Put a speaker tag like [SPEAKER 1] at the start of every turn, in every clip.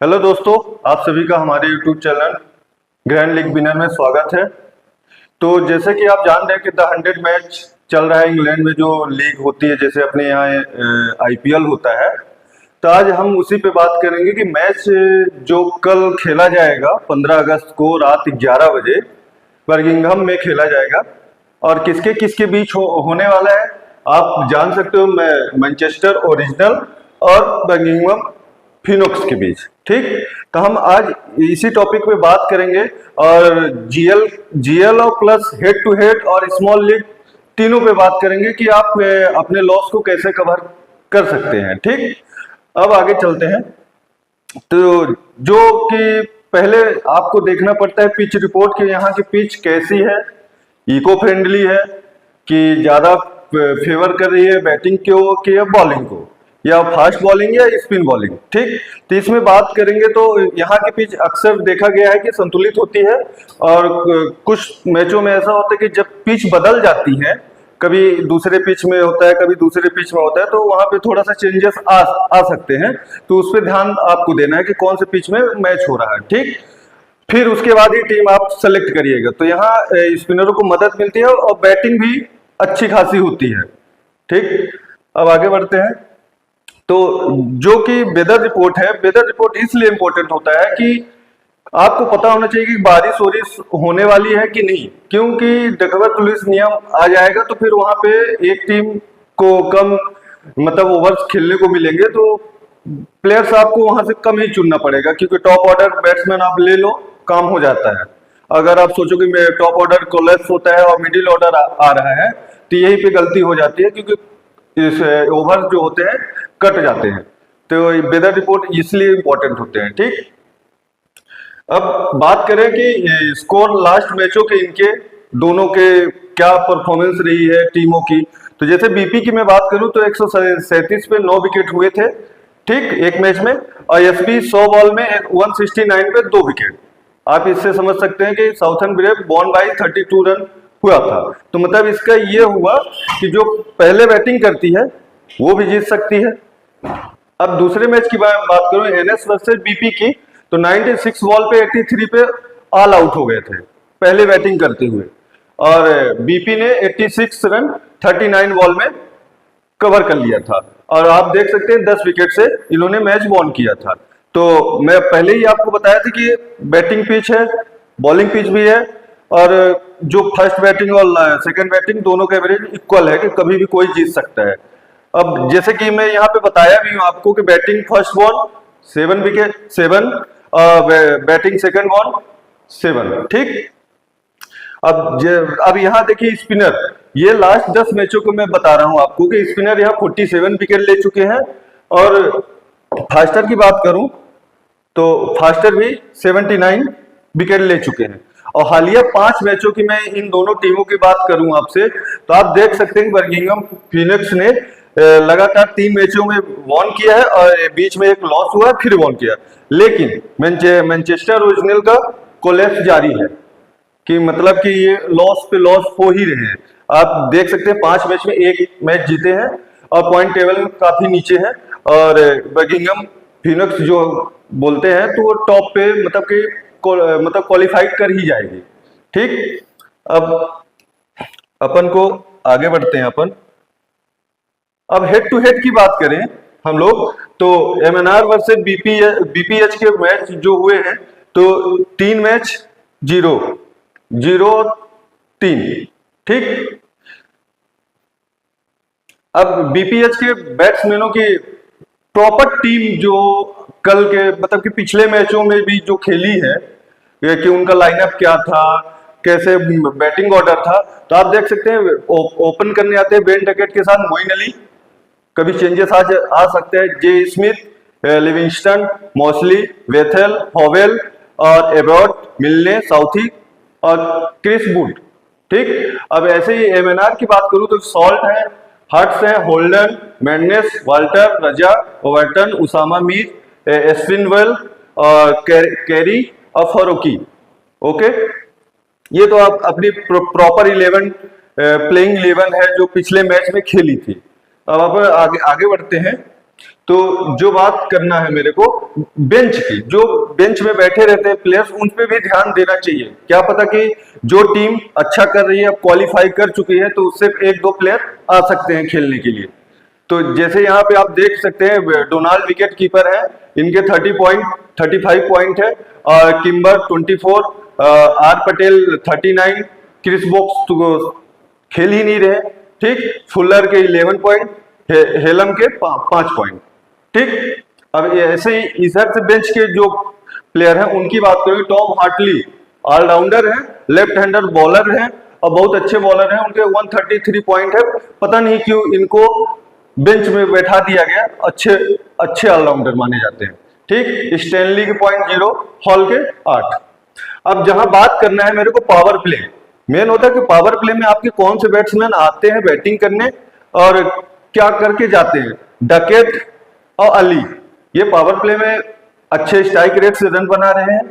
[SPEAKER 1] Hello दोस्तों, आप सभी का हमारे YouTube channel grand league winner में स्वागत है। तो जैसे कि आप जान रहे हैं कि द 100 मैच चल रहा है इंग्लैंड में, जो लीग होती है, जैसे अपने यहाँ IPL होता है। तो आज हम उसी पे बात करेंगे कि मैच जो कल खेला जाएगा 15 अगस्त को रात 11 बजे बर्मिंघम में खेला जाएगा और किसके किसके बीच होने वाला है आप जान सकते हो। मैनचेस्टर ओरिजिनल और बर्मिंघम फिनोक्स के बीच। ठीक, तो हम आज इसी टॉपिक पे बात करेंगे और जीएल और प्लस हेड टू हेड और स्मॉल लीग तीनों पे बात करेंगे कि आप अपने लॉस को कैसे कवर कर सकते हैं। ठीक, अब आगे चलते हैं। तो जो कि पहले आपको देखना पड़ता है पिच रिपोर्ट कि यहाँ की पिच कैसी है, इको फ्रेंडली है कि ज्यादा फेवर कर रही है बैटिंग को कि या बॉलिंग को, या फास्ट बॉलिंग या स्पिन बॉलिंग। ठीक, तो इसमें बात करेंगे। तो यहाँ की पिच अक्सर देखा गया है कि संतुलित होती है और कुछ मैचों में ऐसा होता है कि जब पिच बदल जाती है, कभी दूसरे पिच में होता है कभी दूसरे पिच में होता है, तो वहां पे थोड़ा सा चेंजेस आ सकते हैं। तो उस पर ध्यान आपको देना है कि कौन से पिच में मैच हो रहा है। ठीक, फिर उसके बाद ही टीम आप सेलेक्ट करिएगा। तो यहाँ स्पिनरों को मदद मिलती है और बैटिंग भी अच्छी खासी होती है। ठीक, अब आगे बढ़ते हैं। तो जो कि वेदर रिपोर्ट है, वेदर रिपोर्ट इसलिए इंपॉर्टेंट होता है कि आपको पता होना चाहिए कि बारिश वारिश होने वाली है कि नहीं, क्योंकि डकवर्थ लुईस नियम आ जाएगा तो फिर वहां पे एक टीम को कम मतलब ओवर्स खेलने को मिलेंगे, तो प्लेयर्स आपको वहां से कम ही चुनना पड़ेगा, क्योंकि टॉप ऑर्डर बैट्समैन आप ले लो, काम हो जाता है। अगर आप सोचो कि टॉप ऑर्डर कोलैप्स होता है और मिडिल ऑर्डर आ रहा है, तो यही पे गलती हो जाती है, क्योंकि इस ओवर जो होते हैं कट जाते हैं। तो वेदर रिपोर्ट इसलिए इंपॉर्टेंट होते हैं। ठीक, अब बात करें कि स्कोर लास्ट मैचों के इनके दोनों के क्या परफॉर्मेंस रही है टीमों की। तो जैसे बीपी की मैं बात करूं तो 137 पे 9 विकेट हुए थे। ठीक, एक मैच में। और एसपी 100 बॉल में 169 पे 2 विकेट। आप इससे समझ सकते हैं कि southern brave born by 32 run हुआ था। तो मतलब इसका ये हुआ कि जो पहले बैटिंग करती है वो भी जीत सकती है। अब दूसरे मैच की बात करूं एनएस वर्सेस बीपी की, तो 96 बॉल पे 83 पे ऑल आउट हो गए थे पहले बैटिंग करते हुए, और बीपी ने 86 रन 39 बॉल में कवर कर लिया था। और आप देख सकते हैं 10 विकेट से इन्होंने मैच वॉन किया था। तो मैं पहले ही आपको बताया था कि बैटिंग पिच है, बॉलिंग पिच भी है, और जो फर्स्ट बैटिंग और सेकंड बैटिंग दोनों का एवरेज इक्वल है कि कभी भी कोई जीत सकता है। अब जैसे कि मैं यहाँ पे बताया भी हूँ आपको कि batting first ball 7 wicket 7, batting second ball 7। ठीक, अब यहाँ देखिए स्पिनर, ये लास्ट 10 मैचों को मैं बता रहा हूँ आपको कि स्पिनर यहाँ 47 विकेट ले चुके हैं। और फास्टर की बात करूं तो फास्टर भी 79 विकेट ले चुके हैं। और हालिया 5 मैचों की मैं इन दोनों टीमों की बात करूं आपसे, तो आप देख सकते हैं कि बर्मिंघम फिनिक्स ने लगातार 3 मैचों में वॉन किया है और बीच में एक लॉस हुआ फिर वॉन किया। लेकिन मैनचेस्टर ओरिजिनल का कोलैप्स जारी है, कि मतलब कि ये लॉस पे लॉस हो ही रहे हैं। आप देख सकते हैं 5 मैच में 1 मैच जीते हैं और पॉइंट टेबल में काफी नीचे है। और बर्मिंघम फिनिक्स जो बोलते हैं तो वो टॉप पे मतलब कि मतलब क्वालिफाइड कर ही जाएगी। ठीक, अब अपन को आगे बढ़ते हैं। अब हेड टू हेड की बात करें हम लोग, तो एमएनआर वर्सेस बीपीएच के मैच जो हुए हैं, तो 3 मैच 0-0-3। ठीक, अब बीपीएच के बैट्समैनों की प्रॉपर टीम जो कल के मतलब कि पिछले मैचों में भी जो खेली है कि उनका लाइनअप क्या था, कैसे बैटिंग ऑर्डर था, तो आप देख सकते हैं ओपन करने आते हैं बेन डकेट के साथ मोइन अली, कभी चेंजेस आ सकते हैं जे स्मिथ, लिविंगस्टन, मॉसली, वेथेल, हॉवेल और एबॉट, मिलने, साउथी और क्रिस वुड। ठीक, अब ऐसे ही एमएनआर की बात करूं तो सॉल्ट है, हट्स है, होल्डन, मैंडनेस, वाल्टर, रजा, ओवर्टन, उसामा मीर, एस्विनवेल और कैरी और फरोकी। ओके, ये तो आप अपनी प्रॉपर 11 प्लेइंग 11 है जो पिछले मैच में खेली थी। अब आप आगे बढ़ते हैं। तो जो बात करना है मेरे को बेंच की, जो बेंच में बैठे रहते हैं प्लेयर्स, उन पे भी ध्यान देना चाहिए। क्या पता कि जो टीम अच्छा कर रही है, अब क्वालिफाई कर चुकी है, तो उससे एक दो प्लेयर आ सकते हैं खेलने के लिए। तो जैसे यहाँ पे आप देख सकते हैं डोनाल्ड विकेट कीपर है, इनके 35 पॉइंट है, और Kimber 24, R Patel 39, Chris Woakes तो खेल ही नहीं रहे, ठीक, फुलर के 11 पॉइंट, हेलम के 5 पॉइंट, ठीक। अब ऐसे ही इधर से बेंच के जो प्लेयर हैं उनकी बात करें, टॉम हार्टली ऑलराउंडर है, लेफ्ट हैंडर बॉलर है और बहुत अच्छे बॉलर हैं, उनके 133 पॉइंट है। पता नहीं क्यों इनको बेंच में बैठा दिया गया, अच्छे ऑलराउंडर माने जाते हैं, ठीक। स्टैनली के पॉइंट 0, हॉल के 8। अब जहां बात करना है मेरे को पावर प्ले, मेन होता है कि पावर प्ले में आपके कौन से बैट्समैन आते हैं बैटिंग करने और क्या करके जाते हैं। डकेट और अली ये पावर प्ले में अच्छे स्ट्राइक रेट से रन बना रहे हैं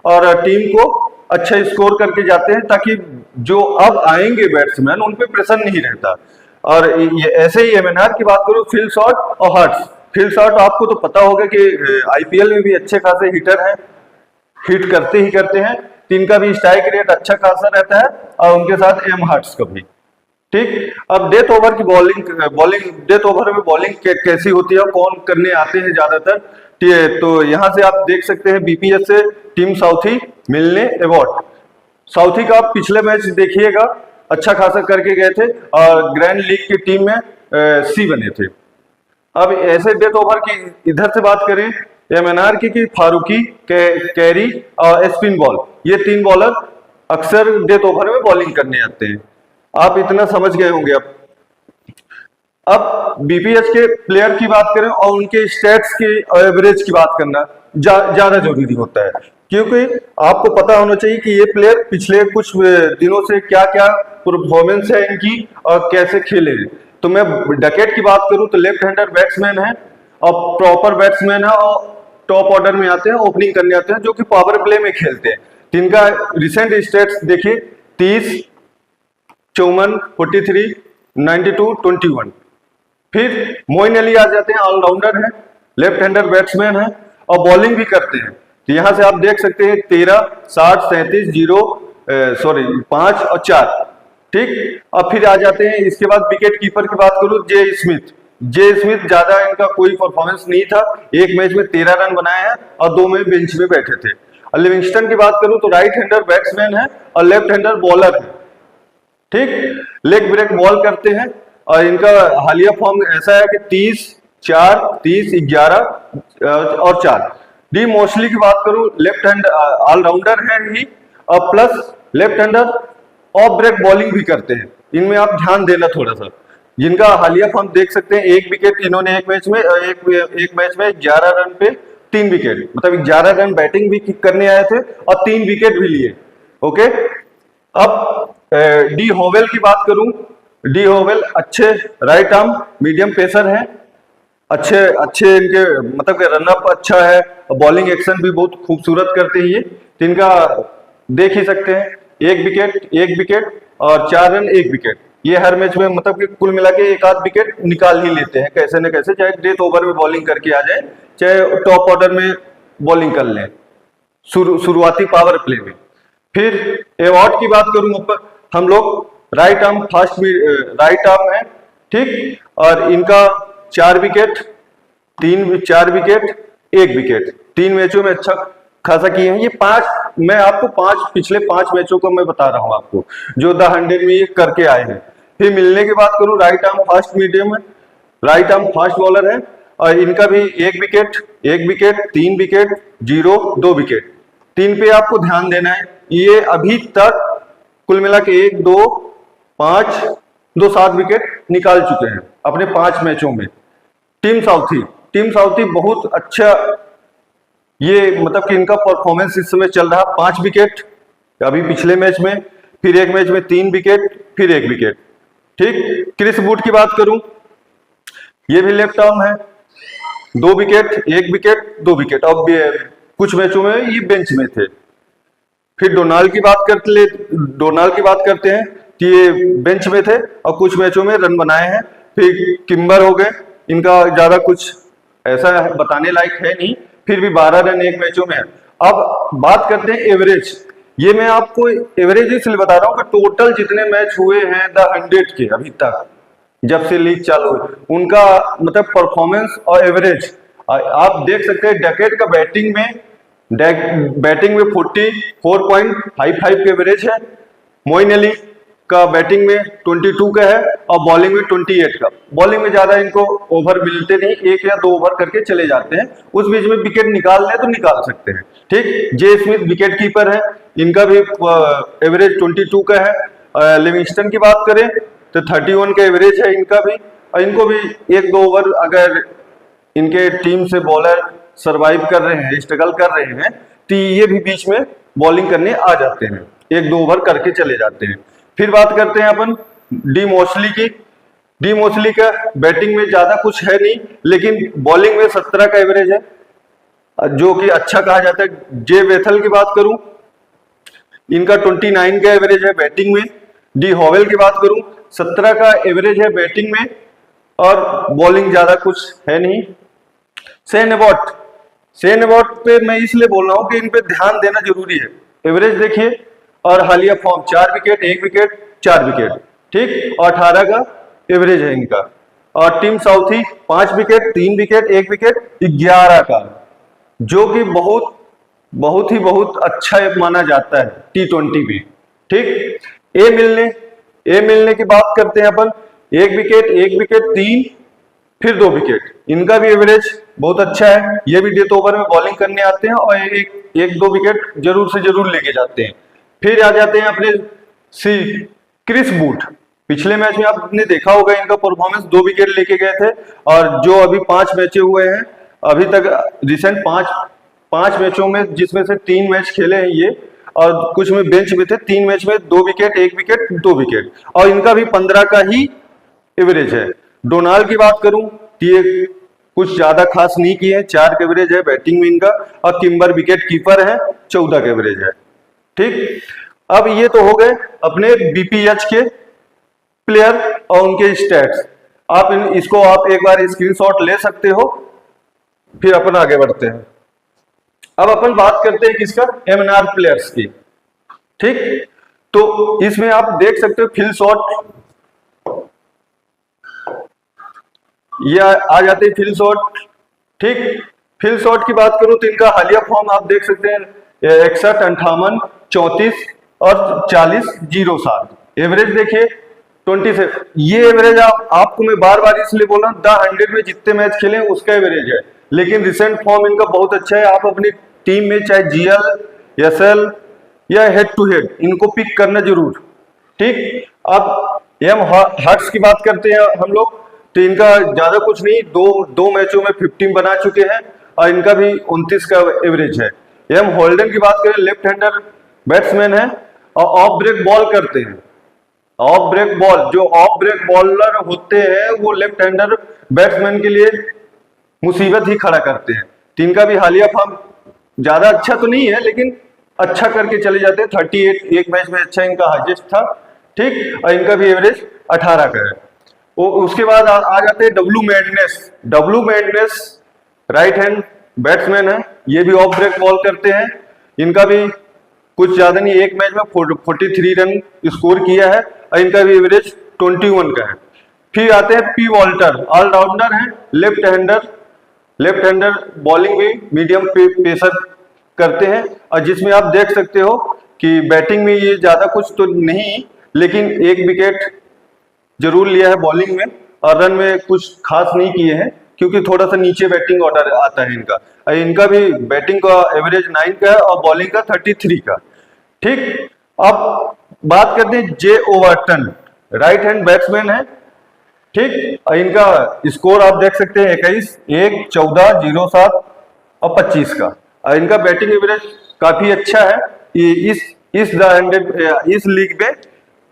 [SPEAKER 1] और टीम को अच्छा स्कोर करके जाते हैं, ताकि जो अब आएंगे बैट्समैन उन पे प्रेशर नहीं रहता। और ये ऐसे ही एमएनआर की बात करूं, फिल शॉट और हर्ट्स। फिल शॉट आपको तो पता होगा कि आईपीएल में भी अच्छे खासे हिटर हैं, हिट करते ही करते हैं, तीन का भी स्ट्राइक रेट अच्छा खासा रहता है, और उनके साथ एम हर्ट्स का भी, ठीक। अब डेथ ओवर की बॉलिंग डेथ ओवर में बॉलिंग कैसी होती है, कौन करने आते हैं ज्यादातर, तो यहां से आप देख सकते हैं बीपीएस से टीम साउथी मिलने अवार्ड। साउथी का आप पिछले मैच देखिएगा, अच्छा खासा करके गए थे और ग्रैंड लीग की टीम में सी बने थे। अब ऐसे डेथ ओवर की इधर से बात करें, एमएनआर की फारूकी, कैरी और स्पिन बॉल, ये 3 बॉलर अक्सर डेथ ओवर में बॉलिंग करने आते हैं। आप इतना समझ गए होंगे। अब बीपीएस के प्लेयर की बात करें और उनके स्टैट्स की एवरेज की बात करना ज्यादा जरूरी होता है, क्योंकि आपको पता होना चाहिए कि ये प्लेयर पिछले कुछ दिनों से क्या क्या परफॉर्मेंस है इनकी और कैसे खेले हैं। तो मैं डकेट की बात करूं तो लेफ्ट हैंडर बैट्समैन है और प्रॉपर बैट्समैन है और टॉप ऑर्डर में आते हैं, ओपनिंग करने आते हैं, जो कि पावर प्ले में खेलते हैं। जिनका रिसेंट स्टेट्स देखिए, 30, 54, 43, 92, 21। फिर मोइन अली आ जाते हैं, ऑलराउंडर है, लेफ्ट हैंडर बैट्समैन है और बॉलिंग भी करते हैं। तो यहां से आप देख सकते हैं 13, 60, 37, 5 और 4, ठीक। अब फिर आ जाते हैं, इसके बाद विकेट कीपर की बात करूं, जे स्मिथ ज्यादा इनका कोई परफॉर्मेंस नहीं था, एक मैच में 13 रन बनाए हैं और 2 में बेंच में बैठे थे। और लिविंगस्टन की बात करूं तो राइट हैंडर बैट्समैन है और लेफ्ट हैंडर बॉलर है, ठीक। लेग ब्रेक बॉल करते हैं और इनका हालिया फॉर्म ऐसा है कि 30, 4, 30, 11 और 4। डी मोस्टली की बात करूं, लेफ्ट हैंड ऑलराउंडर है ही और plus left hander off break bowling भी करते हैं। इनमें आप ध्यान देना थोड़ा सा। जिनका हालिया फॉर्म देख सकते हैं, एक विकेट इन्होंने एक मैच में 11 रन पे 3 विकेट, मतलब 11 रन बैटिंग भी करने आए थे और 3 विकेट भी लिए, ओके। अब डी होवेल की बात करूं, डी होवेल अच्छे राइट आर्म मीडियम पेसर हैं, अच्छे इनके मतलब कि रनअप अच्छा है, बॉलिंग एक्शन भी बहुत खूबसूरत करते हैं ये। इनका देख ही सकते हैं, एक विकेट और 4 रन 1 विकेट, ये हर मैच में मतलब कि कुल मिला के 1 आध विकेट निकाल ही लेते हैं कैसे न कैसे, चाहे डेथ ओवर में बॉलिंग करके आ जाए, चाहे टॉप ऑर्डर में बॉलिंग कर लें शुरुआती पावर प्ले में। फिर अवार्ड की बात करूं, हम लोग राइट आर्म है, ठीक। और इनका 4 विकेट, 1 विकेट, 3 मैचों में अच्छा खासा किए हैं ये। 5 मैं आपको पिछले 5 मैचों को मैं बता रहा हूं आपको, जो द 100 में ये करके आए हैं। फिर मिलने की बात करूं, राइट आर्म फास्ट मीडियम है, राइट आर्म फास्ट बॉलर है और इनका भी 1 विकेट, 3 विकेट, 0, 2 विकेट। 3 पे आपको ध्यान देना है, ये अभी तक कुल मिला के 1, 2, 5, 2, 7 विकेट निकाल चुके हैं अपने 5 मैचों में। टीम साउथी बहुत अच्छा, ये मतलब कि इनका परफॉर्मेंस इस समय चल रहा, 5 विकेट अभी पिछले मैच में, फिर एक मैच में 3 विकेट, फिर 1 विकेट, ठीक। क्रिस वुड की बात करूं, ये भी लेफ्ट आर्म है, 2 विकेट, 1 विकेट, 2 विकेट, अब कुछ मैचों में ये बेंच में थे। फिर डोनाल्ड की बात करते हैं कि ये बेंच में थे और कुछ मैचों में रन बनाए हैं। फिर किम्बर हो गए, इनका ज्यादा कुछ ऐसा बताने लायक है नहीं, फिर भी 12 रन एक मैचों में है। अब बात करते हैं एवरेज। ये मैं आपको एवरेज इसलिए बता रहा हूं कि टोटल जितने मैच हुए हैं द 100 के अभी तक, जब से लीग चालू हुई, उनका मतलब परफॉर्मेंस और एवरेज आप देख सकते हैं। डेकेड का बैटिंग में 44.55 का एवरेज है। मोइन अली का बैटिंग में 22 का है और बॉलिंग में 28 का। बॉलिंग में ज्यादा इनको ओवर मिलते नहीं, 1 या 2 ओवर करके चले जाते हैं, उस बीच में विकेट निकाल ले तो निकाल सकते हैं। ठीक, जे स्मिथ विकेट कीपर है, इनका भी एवरेज 22 का है। लिविंगस्टन की बात करें तो 31 का एवरेज है इनका भी, और इनको भी 1-2 ओवर अगर इनके टीम से बॉलर सरवाइव कर रहे हैं, स्ट्रगल कर रहे हैं, तो ये भी बीच में बॉलिंग करने आ जाते हैं, 1-2 ओवर करके चले जाते हैं। फिर बात करते हैं अपन डी मोस्ली की। डी मोस्ली का बैटिंग में ज्यादा कुछ है नहीं, लेकिन बॉलिंग में 17 का एवरेज है, जो कि अच्छा कहा जाता है। जे वेथल की बात करूं, इनका 29 का एवरेज है बैटिंग में। डी हॉवेल की बात करूं, 17 का एवरेज है बैटिंग में, और बॉलिंग ज्यादा कुछ है नहीं। शेन एबॉट पे मैं इसलिए बोल रहा हूं कि इन पे ध्यान देना जरूरी है। एवरेज देखिए और हालिया फॉर्म, 4 विकेट, 1 विकेट, 4 विकेट, ठीक, और 18 का एवरेज है इनका। और team Southee 5 wicket, 3 wicket, 1 wicket, 11 का, जो कि बहुत अच्छा माना जाता है T20 भी। ठीक, ए मिलने की बात करते हैं अपन, 1 विकेट, 1 विकेट, 3, फिर 2 विकेट। इनका भी एवरेज बहुत अच्छा है। ये भी डेथ ओवर में बॉलिंग करने आते हैं और 1-2 विकेट जरूर से जरूर लेके जाते हैं। फिर आ जाते हैं अपने क्रिस वुड। पिछले मैच में आपने देखा होगा इनका परफॉर्मेंस, 2 विकेट लेके गए थे, और जो अभी 5 मैचें हुए हैं अभी तक, रिसेंट 5 मैचों में, जिसमें से 3 मैच खेले हैं ये, और कुछ में बेंच में थे, 3 मैच में 2 विकेट, 1 विकेट, 2 विकेट, और इनका भी 15 का ही एवरेज है। डोनाल्ड की बात करूं तो ये कुछ ज्यादा खास नहीं किए हैं, 4 का एवरेज है बैटिंग में इनका, और किम्बर विकेट कीपर है, 14 का एवरेज है। ठीक, अब ये तो हो गए अपने बीपीएच के प्लेयर और उनके स्टैट्स। इसको आप एक बार स्क्रीनशॉट ले सकते हो, फिर अपन आगे बढ़ते हैं। अब अपन बात करते हैं किसका, एमएनआर प्लेयर्स की। ठीक, तो इसमें आप देख सकते हो फिल शॉट, ये आ जाते हैं फिल शॉट। ठीक, फिल शॉट की बात करूं तो इनका हालिया फॉर्म आप देख सकते हैं, 61, 58, 34 और 40, 07। एवरेज देखिए 27। ये एवरेज आपको मैं बार बार इसलिए बोल रहा हूं, द 100 में जितने मैच खेले उसका एवरेज है, लेकिन रिसेंट फॉर्म इनका बहुत अच्छा है। आप अपनी टीम में चाहे जीएल, एसएल या हेड टू हेड इनको पिक करना जरूर। ठीक, अब एम हर्ट्स की बात करते हैं हम लोग, तो इनका ज्यादा कुछ नहीं, दो मैचों में 15 बना चुके हैं, और इनका भी 29 का एवरेज है। एम होल्डन की बात करें, लेफ्ट हैंडर बैट्समैन है और ऑफ ब्रेक बॉल करते हैं। ऑफ ब्रेक बॉल, जो ऑफ ब्रेक बॉलर होते हैं वो लेफ्ट हैंडर बैट्समैन के लिए मुसीबत ही खड़ा करते हैं। तो इनका भी हालिया फॉर्म ज्यादा अच्छा तो नहीं है, लेकिन अच्छा करके चले जाते हैं। 38 एक मैच में अच्छा इनका हाईएस्ट था। ठीक, और इनका भी एवरेज 18 का है। उसके बाद आ जाते हैं W madness right hand batsman है, ये भी ऑफ ब्रेक बॉल करते हैं। इनका भी कुछ ज्यादा नहीं, एक मैच में 43 रन स्कोर किया है, और इनका भी एवरेज 21 का है। फिर आते हैं पी वॉल्टर, ऑलराउंडर है, लेफ्ट हैंडर बॉलिंग भी मीडियम पेसर करते हैं, और जिसमें आप देख सकते हो कि बैटिंग में ये ज्यादा कुछ तो नहीं, लेकिन 1 विकेट जरूर लिया है बॉलिंग में, और रन में कुछ खास नहीं किए हैं, क्योंकि थोड़ा सा नीचे बैटिंग ऑर्डर आता है इनका। इनका भी बैटिंग का एवरेज 9 का है और बॉलिंग का 33 का। ठीक, अब बात करते हैं जे ओवर्टन, राइट हैंड बैट्समैन है। ठीक, इनका स्कोर आप देख सकते हैं 21, 1, 14, 07 और 25 का। इनका बैटिंग एवरेज काफी अच्छा है। इस लीग में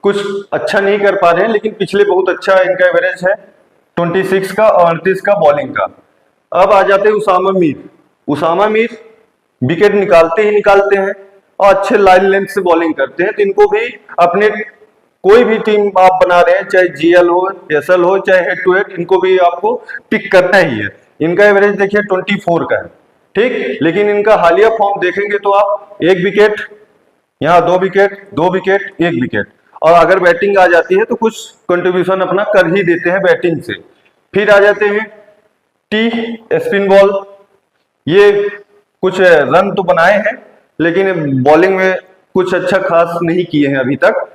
[SPEAKER 1] कुछ अच्छा नहीं कर पा रहे हैं, लेकिन पिछले बहुत अच्छा इनका एवरेज है, 26 का और 38 का बॉलिंग का। अब आ जाते हैं उसामा मीर विकेट निकालते ही निकालते हैं और अच्छे लाइन लेंथ से बॉलिंग करते हैं। तो इनको भी अपने कोई भी टीम आप बना रहे हैं, चाहे जीएल हो, एसएल हो, चाहे हेड टू हेड, इनको भी आपको पिक करना ही है। इनका एवरेज देखिए 24 का है, ठीक। लेकिन इनका हालिया फॉर्म देखेंगे तो आप 1 विकेट, यहाँ 2 विकेट, 2 विकेट, 1 विकेट, और अगर बैटिंग आ जाती है तो कुछ कंट्रीब्यूशन अपना कर ही देते हैं बैटिंग से। फिर आ जाते हैं टी स्पिन बॉल, ये कुछ रन तो बनाए हैं लेकिन बॉलिंग में कुछ अच्छा खास नहीं किए हैं अभी तक।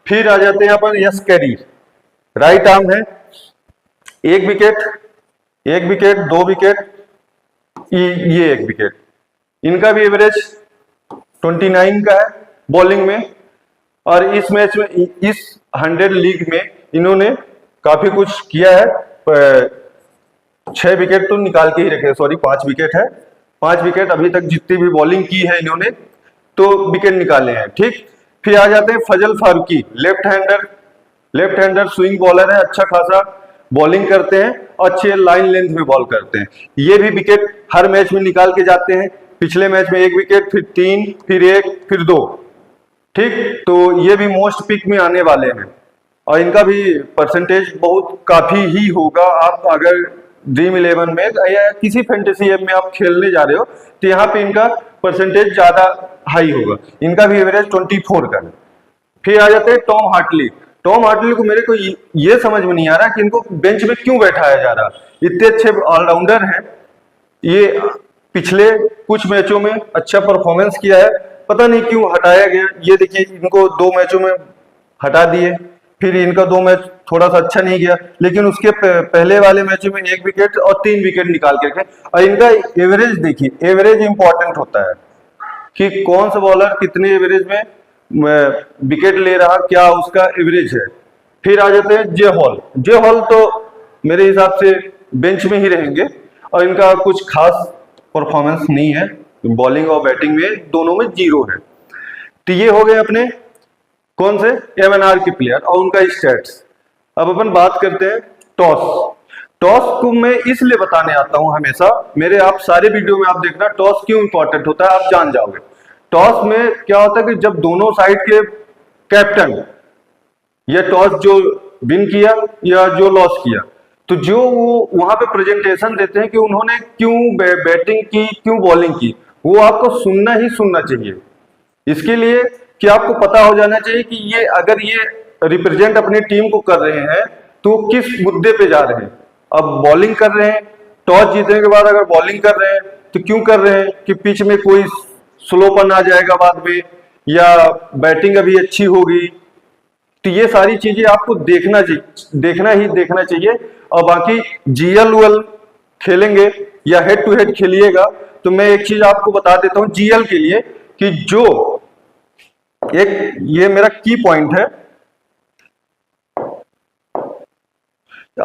[SPEAKER 1] फिर आ जाते हैं अपन यस कैरी, राइट आर्म है, 1 विकेट, 1 विकेट, 2 विकेट, ये 1 विकेट। इनका भी एवरेज 29 का है बॉलिंग में, और इस मैच में, इस 100 लीग में इन्होंने काफी कुछ किया है। 6 विकेट तो निकाल के ही रखे, सॉरी 5 विकेट है, 5 विकेट अभी तक जितनी भी बॉलिंग की है इन्होंने तो विकेट निकाले हैं, ठीक। फिर आ जाते हैं Fazal Farooqi, left hander swing bowler है, अच्छा खासा बॉलिंग करते हैं, अच्छे लाइन लेंथ में बॉल करते हैं। ये भी विकेट हर मैच में निकाल के जाते हैं। पिछले मैच में 1 विकेट, फिर 3, फिर 1, फिर 2, ठीक। तो ये भी मोस्ट पिक में आने वाले हैं और इनका भी परसेंटेज बहुत काफी ही होगा। आप अगर ड्रीम 11 में या किसी फैंटेसी ऐप में आप खेलने जा रहे हो तो यहाँ पे इनका परसेंटेज ज्यादा हाई होगा। इनका भी एवरेज 24 का है। फिर आ जाते हैं टॉम हार्टली। टॉम हार्टली को मेरे को ये समझ में नहीं आ रहा कि इनको बेंच में क्यों बैठाया जा रहा। इतने अच्छे ऑलराउंडर हैं, ये पिछले कुछ मैचों में अच्छा परफॉर्मेंस किया है, पता नहीं क्यों हटाया गया। ये देखिए इनको 2 मैचों में हटा दिए, फिर इनका 2 मैच थोड़ा सा अच्छा नहीं गया, लेकिन उसके पहले वाले मैचों में 1 विकेट और 3 विकेट निकाल के रखे। और इनका एवरेज देखिए, एवरेज इंपॉर्टेंट होता है कि कौन सा बॉलर कितने एवरेज में विकेट ले रहा, क्या उसका एवरेज है। फिर आ जाते हैं जे हॉल तो मेरे हिसाब से बेंच में ही रहेंगे और इनका कुछ खास परफॉर्मेंस नहीं है, बॉलिंग और बैटिंग में दोनों में 0 है। तो ये हो गए अपने कौन से MNR के प्लेयर और उनका स्टैट्स। अब अपन बात करते हैं टॉस को मैं इसलिए बताने आता हूं हमेशा, मेरे आप सारे वीडियो में आप देखना टॉस क्यों इंपॉर्टेंट होता है, आप जान जाओगे। टॉस में क्या होता है कि जब दोनों साइड के कैप्टन या टॉस जो विन किया या जो लॉस किया, तो जो वो वहां पे प्रेजेंटेशन देते हैं कि उन्होंने क्यों बैटिंग की, क्यों बॉलिंग की, वो आपको सुनना ही सुनना चाहिए। इसके लिए कि आपको पता हो जाना चाहिए कि ये अगर ये रिप्रेजेंट अपनी टीम को कर रहे हैं तो किस मुद्दे पे जा रहे हैं। अब बॉलिंग कर रहे हैं, टॉस जीतने के बाद अगर बॉलिंग कर रहे हैं तो क्यों कर रहे हैं कि पिच में कोई स्लोपन आ जाएगा बाद में, या बैटिंग अभी अच्छी होगी। तो ये सारी चीजें आपको देखना चाहिए। और बाकी GL खेलेंगे या हेड टू हेड खेलिएगा तो मैं एक चीज आपको बता देता हूं GL के लिए कि जो एक ये मेरा की पॉइंट है,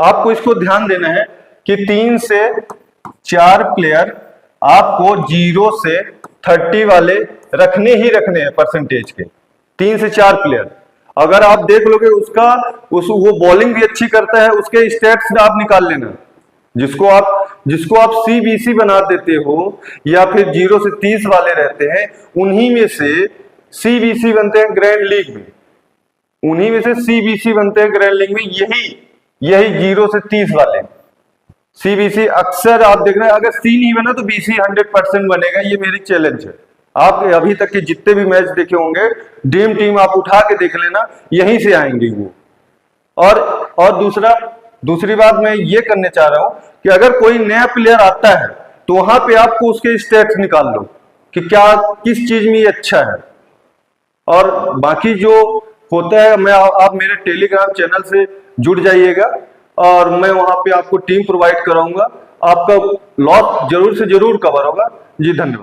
[SPEAKER 1] आपको इसको ध्यान देना है कि 3 से 4 प्लेयर आपको 0 से 30 वाले रखने ही रखने हैं परसेंटेज के। 3 से 4 प्लेयर अगर आप देख लोगे वो बॉलिंग भी अच्छी करता है, उसके स्टैट्स आप निकाल लेना। जिसको आप CBC बना देते हो या फिर 0 से 30 वाले रहते हैं, उन्हीं में से CBC बनते हैं ग्रैंड लीग में, उन्हीं में से CBC बनते हैं ग्रैंड लीग में, यही 0 से 30 वाले CBC अक्सर आप देख रहे हैं। अगर C नहीं बना तो BC 100% बनेगा, ये मेरी चैलेंज है। आप अभी तक के जितने भी मैच देखे होंगे, ड्रीम टीम आप उठा के देख लेना, यहीं से आएंगे वो। और दूसरी बात मैं ये करने चाह रहा हूं कि अगर कोई नया प्लेयर आता है तो वहां पे आपको उसके स्टैट्स निकाल लो कि क्या किस चीज में ये अच्छा है। और बाकी जो होता है आप मेरे टेलीग्राम चैनल से जुड़ जाइएगा और मैं वहां पे आपको टीम प्रोवाइड कराऊंगा, आपका लॉस जरूर से जरूर कवर होगा जी। धन्यवाद।